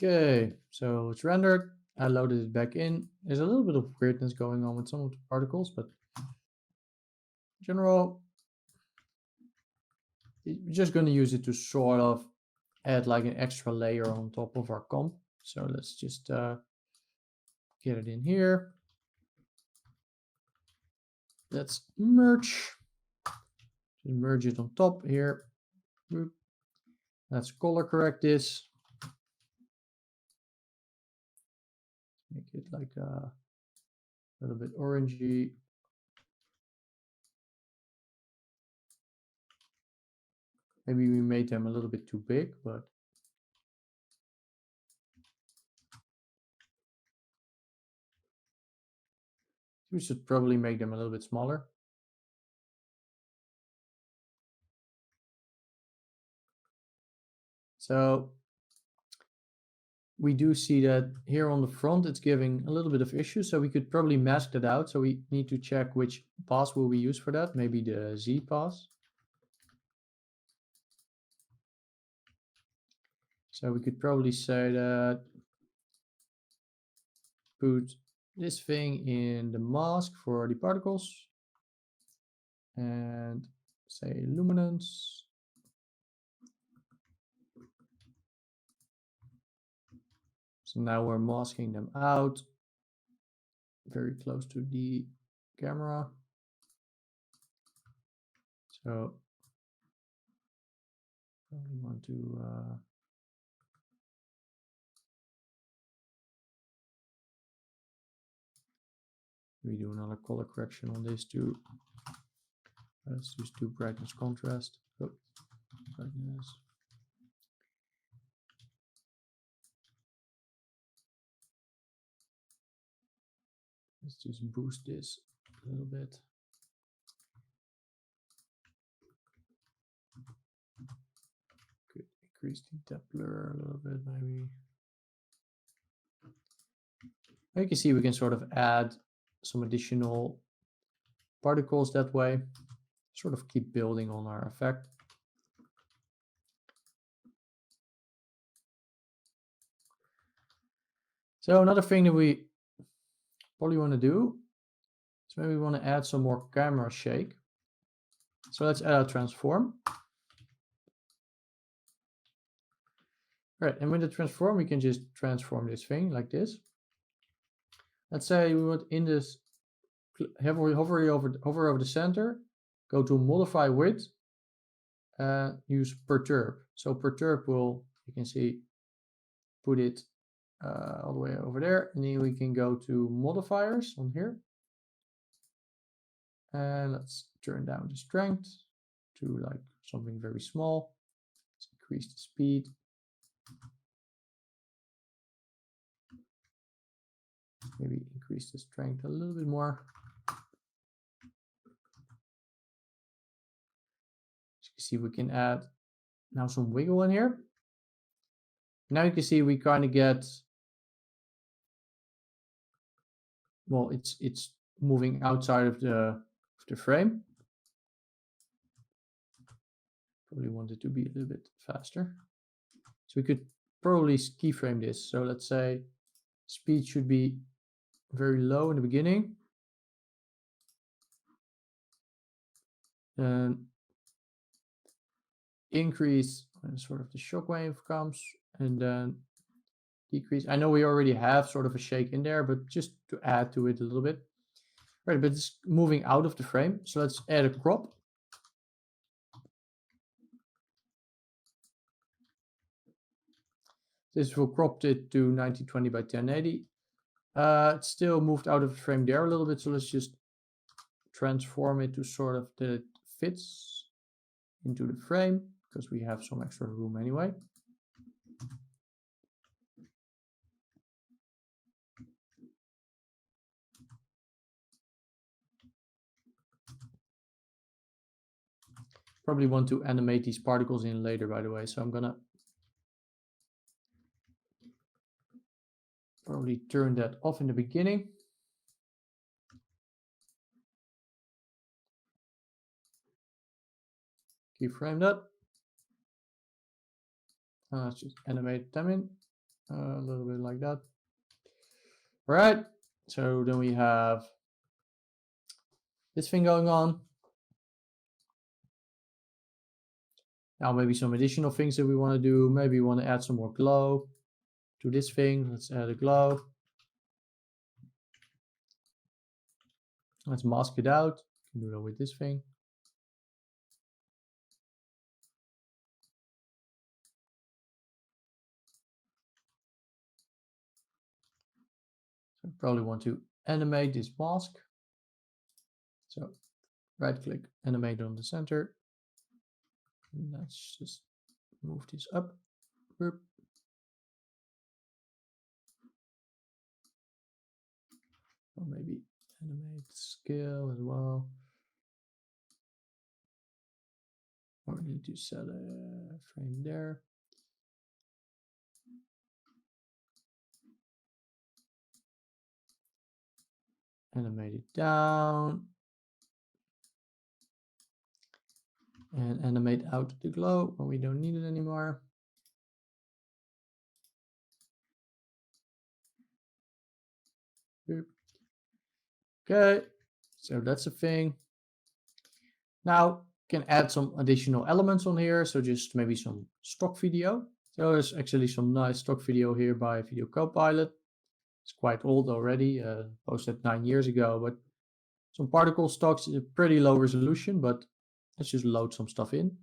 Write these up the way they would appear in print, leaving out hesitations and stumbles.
Okay, so it's rendered. I loaded it back in. There's a little bit of weirdness going on with some of the particles, but in general, we're just going to use it to sort of add like an extra layer on top of our comp. So let's just get it in here. Let's merge. Just merge it on top here. Let's color correct this. Make it like a little bit orangey. Maybe we made them a little bit too big, but we should probably make them a little bit smaller. So we do see that here on the front, it's giving a little bit of issue. So we could probably mask that out. So we need to check which pass will we use for that. Maybe the Z pass. So we could probably say that put this thing in the mask for the particles and say luminance. So now we're masking them out very close to the camera. So probably want to we do another color correction on this too. Let's just do brightness contrast. Oh, brightness. Let's just boost this a little bit. Could increase the depth blur a little bit, maybe. You can see we can sort of add some additional particles that way, sort of keep building on our effect. So another thing that we probably want to do is maybe we want to add some more camera shake. So let's add a transform. Right, and with the transform, we can just transform this thing like this. Let's say we want in this hover over the center, go to modify width, use perturb. So perturb will, you can see, put it all the way over there, and then we can go to modifiers on here, and let's turn down the strength to like something very small. Let's increase the speed. Maybe increase the strength a little bit more. As you can see, we can add now some wiggle in here. Now you can see we kind of get, well, it's moving outside of the frame. Probably want it to be a little bit faster. So we could probably keyframe this. So let's say speed should be very low in the beginning. And increase when sort of the shockwave comes, and then decrease. I know we already have sort of a shake in there, but just to add to it a little bit. Right, but it's moving out of the frame. So let's add a crop. This will crop it to 1920 by 1080. It's still moved out of the frame there a little bit, so let's just transform it to sort of that it fits into the frame, because we have some extra room anyway. Probably want to animate these particles in later, by the way, so I'm gonna probably turn that off in the beginning. Keyframe that. Let's just animate them in. A little bit like that. All right. So then we have this thing going on. Now maybe some additional things that we want to do. Maybe we want to add some more glow to this thing. Let's add a glow. Let's mask it out. We can do that with this thing. So I probably want to animate this mask. So right click, animate on the center. And let's just move this up. Boop. Or maybe animate scale as well. Or we need to set a frame there. Animate it down. And animate out the glow when we don't need it anymore. Boop. Okay, so that's a thing. Now you can add some additional elements on here. So just maybe some stock video. So there's actually some nice stock video here by Video Copilot. It's quite old already, posted 9 years ago, but some particle stocks is a pretty low resolution, but let's just load some stuff in.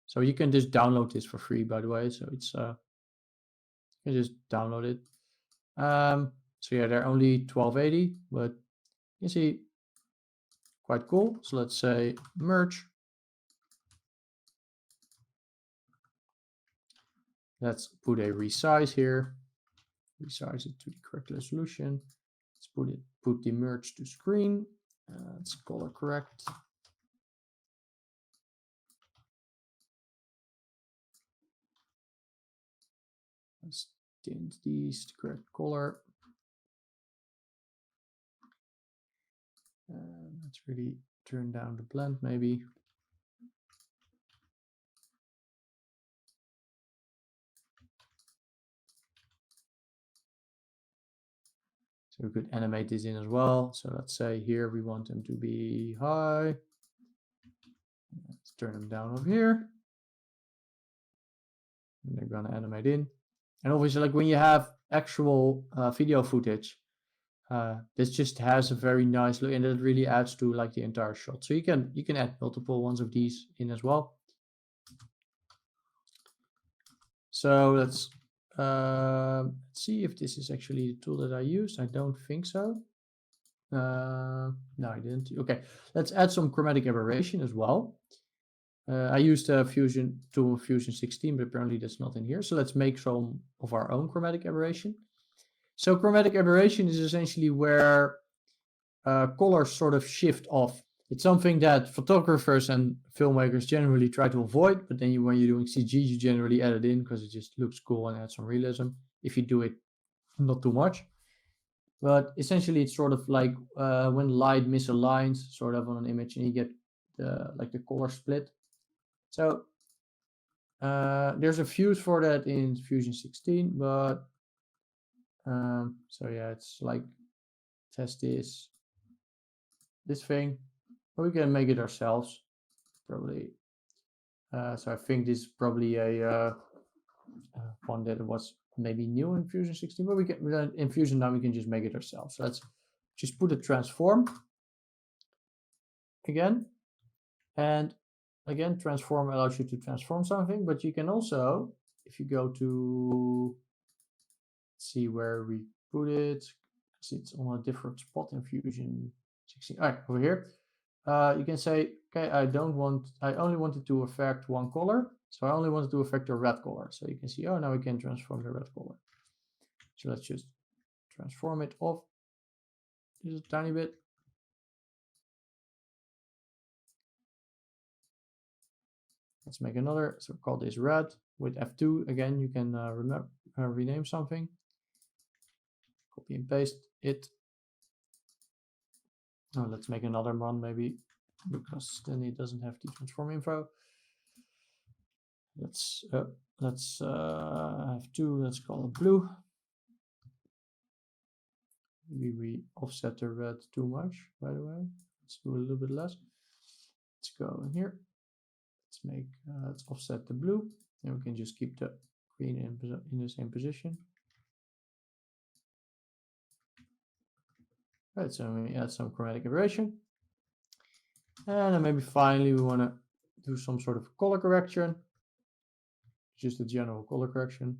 So you can just download this for free, by the way. So it's you can just download it. So yeah, they're only 1280, but you see, quite cool. So let's say merge. Let's put a resize here. Resize it to the correct resolution. Let's put the merge to screen. Let's color correct. Let's tint these to correct color. Let's really turn down the blend maybe. So we could animate this in as well. So let's say here we want them to be high. Let's turn them down over here. And they're gonna animate in. And obviously, like when you have actual video footage, this just has a very nice look, and it really adds to like the entire shot. So you can add multiple ones of these in as well. So let's see if this is actually the tool that I used. I don't think so. No, I didn't. Okay, let's add some chromatic aberration as well. I used a Fusion tool, Fusion 16, but apparently that's not in here. So let's make some of our own chromatic aberration. So chromatic aberration is essentially where colors sort of shift off. It's something that photographers and filmmakers generally try to avoid, but then when you're doing CG, you generally add it in because it just looks cool and adds some realism if you do it not too much. But essentially, it's sort of like when light misaligns sort of on an image and you get like the color split. So there's a fuse for that in Fusion 16, but so yeah, it's like test this thing, but we can make it ourselves probably. So I think this is probably a one that was maybe new in Fusion 16, but we can in Fusion now we can just make it ourselves. So let's just put a transform again, and again transform allows you to transform something, but you can also, if you go to see where we put it, see it's on a different spot in Fusion 16. All right, over here. You can say, okay, I only wanted to affect one color. So I only wanted to affect the red color. So you can see, oh, now we can transform the red color. So let's just transform it off just a tiny bit. Let's make another. So call this red with F2. Again, you can rename something. Copy and paste it. Oh, let's make another one maybe, because then it doesn't have the transform info. Let's have two. Let's call it blue. Maybe we offset the red too much, by the way. Let's do a little bit less. Let's go in here. Let's offset the blue. And we can just keep the green in the same position. Right, so we add some chromatic aberration. And then maybe finally we want to do some sort of color correction. Just a general color correction.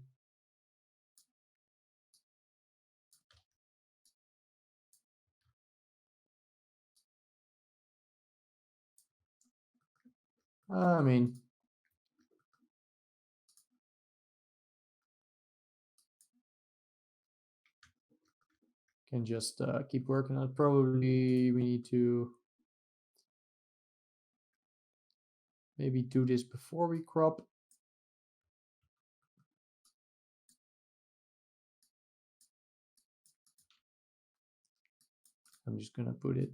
I mean, can just keep working on it. Probably we need to maybe do this before we crop. I'm just gonna put it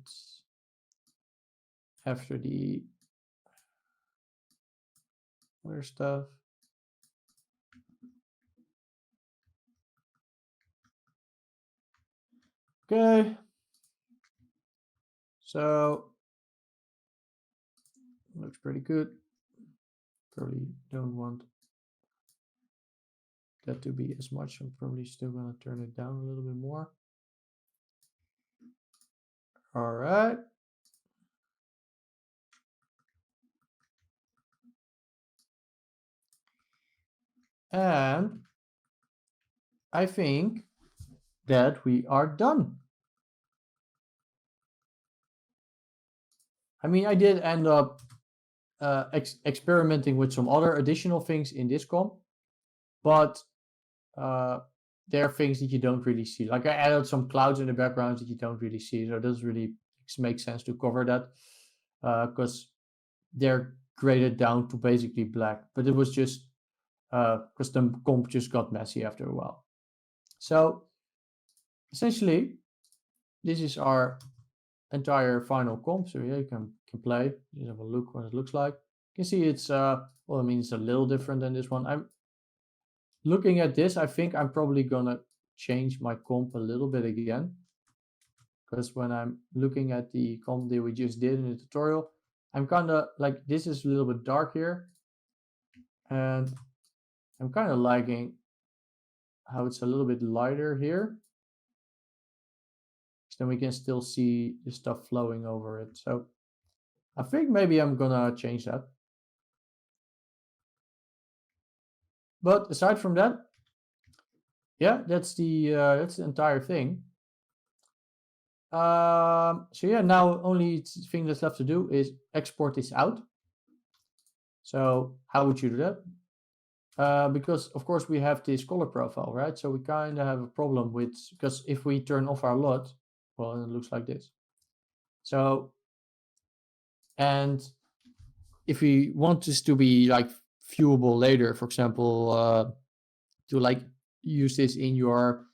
after the other stuff. Okay. So looks pretty good. Probably don't want that to be as much. I'm probably still gonna turn it down a little bit more. All right. And I think that we are done. I mean, I did end up experimenting with some other additional things in this comp, but there are things that you don't really see. Like I added some clouds in the background that you don't really see, so it doesn't really make sense to cover that because they're graded down to basically black. But it was just because the comp just got messy after a while. So essentially, this is our entire final comp. So yeah, you can play. You have a look what it looks like. You can see it's well, I mean it's a little different than this one. I'm looking at this. I think I'm probably gonna change my comp a little bit again, because when I'm looking at the comp that we just did in the tutorial, I'm kind of like this is a little bit dark here, and I'm kind of liking how it's a little bit lighter here. Then we can still see the stuff flowing over it. So I think maybe I'm gonna change that. But aside from that, yeah, that's the entire thing. So yeah, now only thing that's left to do is export this out. So how would you do that? Because of course we have this color profile, right? So we kind of have a problem with, because if we turn off our LUT, well, it looks like this. So, and if we want this to be like viewable later, for example, to like use this in your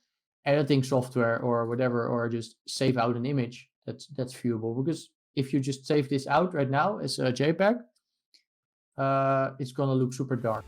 editing software or whatever, or just save out an image that's viewable, because if you just save this out right now as a JPEG, it's gonna look super dark.